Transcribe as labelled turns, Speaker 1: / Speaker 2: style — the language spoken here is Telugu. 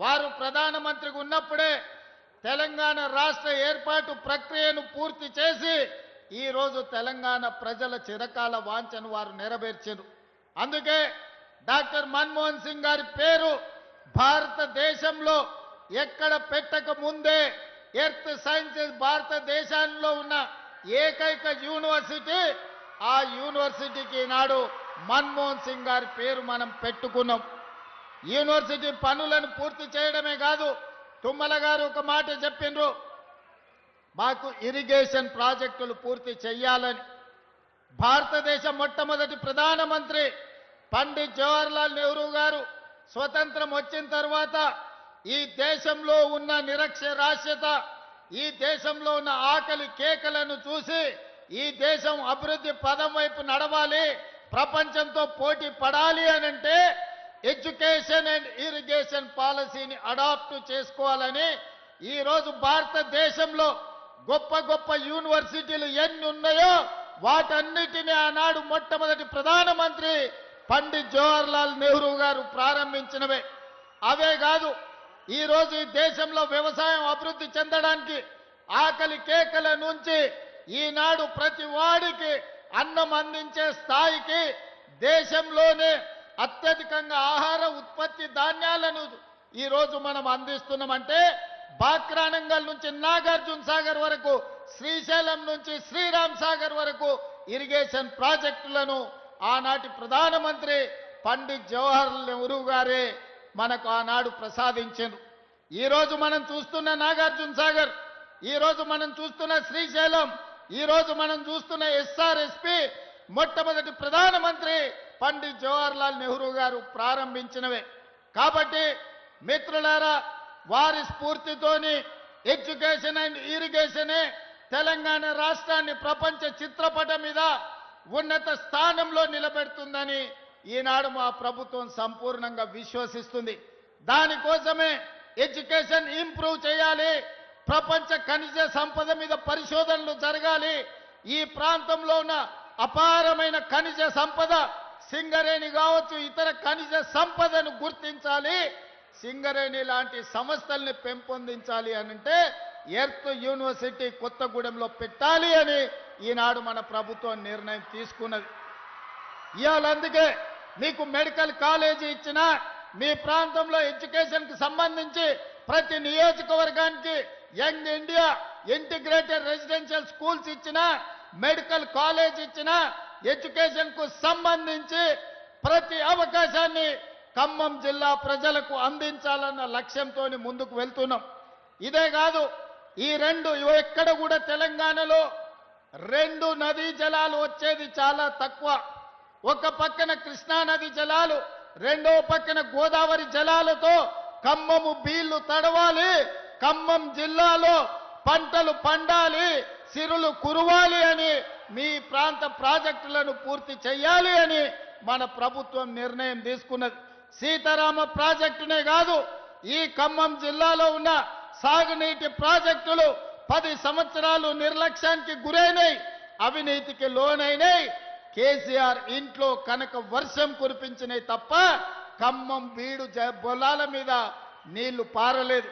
Speaker 1: వారు ప్రధానమంత్రిగా ఉన్నప్పుడే తెలంగాణ రాష్ట్ర ఏర్పాటు ప్రక్రియను పూర్తి చేసి ఈ రోజు తెలంగాణ ప్రజల చిరకాల వాంఛను వారు నెరవేర్చారు. అందుకే డాక్టర్ మన్మోహన్ సింగ్ గారి పేరు భారతదేశంలో ఎక్కడ పెట్టక ముందే ఎర్త్ సైన్సెస్ భారతదేశంలో ఉన్న ఏకైక యూనివర్సిటీ, ఆ యూనివర్సిటీకి నాడు మన్మోహన్ సింగ్ గారి పేరు మనం పెట్టుకున్నాం. యూనివర్సిటీ పనులను పూర్తి చేయడమే కాదు, తుమ్మల గారు ఒక మాట చెప్పిండ్రు, మాకు ఇరిగేషన్ ప్రాజెక్టులు పూర్తి చేయాలని. భారతదేశ మొట్టమొదటి ప్రధానమంత్రి పండిత్ జవహర్లాల్ నెహ్రూ గారు స్వతంత్రం వచ్చిన తర్వాత ఈ దేశంలో ఉన్న నిరక్షరాస్యత, ఈ దేశంలో ఉన్న ఆకలి కేకలను చూసి ఈ దేశం అభివృద్ధి పదం వైపు నడవాలి, ప్రపంచంతో పోటీ పడాలి అనంటే ఎడ్యుకేషన్ అండ్ ఇరిగేషన్ పాలసీని అడాప్ట్ చేసుకోవాలని ఈరోజు భారతదేశంలో గొప్ప గొప్ప యూనివర్సిటీలు ఎన్ని ఉన్నాయో వాటన్నిటినీ ఆనాడు మొట్టమొదటి ప్రధానమంత్రి పండిత్ జవహర్లాల్ నెహ్రూ గారు ప్రారంభించినవే. అవే కాదు, ఈరోజు ఈ దేశంలో వ్యవసాయం అభివృద్ధి చెందడానికి ఆకలి కేకల నుంచి ఈనాడు ప్రతి వాడికి అన్నం అందించే స్థాయికి దేశంలోనే అత్యధికంగా ఆహార ఉత్పత్తి ధాన్యాలను ఈరోజు మనం అందిస్తున్నామంటే బాక్రానంగల్ నుంచి నాగార్జున సాగర్ వరకు, శ్రీశైలం నుంచి శ్రీరామ్ సాగర్ వరకు ఇరిగేషన్ ప్రాజెక్టులను ఆనాటి ప్రధానమంత్రి పండిత్ జవహర్లాల్ నెహ్రూ గారే మనకు ఆనాడు ప్రసాదించారు. ఈరోజు మనం చూస్తున్న నాగార్జున సాగర్, ఈరోజు మనం చూస్తున్న శ్రీశైలం, ఈరోజు మనం చూస్తున్న ఎస్ఆర్ఎస్పి మొట్టమొదటి ప్రధానమంత్రి పండిత్ జవహర్లాల్ నెహ్రూ గారు ప్రారంభించినవే. కాబట్టి మిత్రులారా, వారి స్ఫూర్తితోని ఎడ్యుకేషన్ అండ్ ఇరిగేషనే తెలంగాణ రాష్ట్రాన్ని ప్రపంచ చిత్రపటం మీద ఉన్నత స్థానంలో నిలబెడుతుందని ఈనాడు మా ప్రభుత్వం సంపూర్ణంగా విశ్వసిస్తుంది. దానికోసమే ఎడ్యుకేషన్ ఇంప్రూవ్ చేయాలి, ప్రపంచ ఖనిజ సంపద మీద పరిశోధనలు జరగాలి, ఈ ప్రాంతంలో ఉన్న అపారమైన ఖనిజ సంపద సింగరేణి కావచ్చు, ఇతర ఖనిజ సంపదను గుర్తించాలి, సింగరేణి లాంటి సంస్థల్ని పెంపొందించాలి అనంటే ఎర్త్ యూనివర్సిటీ కొత్తగూడెంలో పెట్టాలి అని ఈనాడు మన ప్రభుత్వం నిర్ణయం తీసుకున్నది. ఇవాళ అందుకే మీకు మెడికల్ కాలేజీ ఇచ్చినా, మీ ప్రాంతంలో ఎడ్యుకేషన్కి సంబంధించి ప్రతి నియోజకవర్గానికి young India integrated residential schools ఇచ్చినా, మెడికల్ కాలేజ్ ఇచ్చినా, ఎడ్యుకేషన్కు సంబంధించి ప్రతి అవకాశాన్ని ఖమ్మం జిల్లా ప్రజలకు అందించాలన్న లక్ష్యంతో ముందుకు వెళ్తున్నాం. ఇదే కాదు, ఈ రెండు ఎక్కడ కూడా తెలంగాణలో రెండు నదీ జలాలు వచ్చేది చాలా తక్కువ. ఒక పక్కన కృష్ణా నది జలాలు, రెండో పక్కన గోదావరి జలాలతో ఖమ్మము బీళ్లు తడవాలి, ఖమ్మం జిల్లాలో పంటలు పండాలి, సిరులు కురవాలి అని మీ ప్రాంత ప్రాజెక్టులను పూర్తి చేయాలి అని మన ప్రభుత్వం నిర్ణయం తీసుకున్నది. సీతారామ ప్రాజెక్టునే కాదు, ఈ ఖమ్మం జిల్లాలో ఉన్న సాగునీటి ప్రాజెక్టులు 10 సంవత్సరాలు నిర్లక్ష్యానికి గురైనాయి, అవినీతికి లోనైనాయి. కేసీఆర్ ఇంట్లో కనుక వర్షం కురిపించినాయి తప్ప ఖమ్మం బీడు పొలాల మీద నీళ్లు పారలేదు.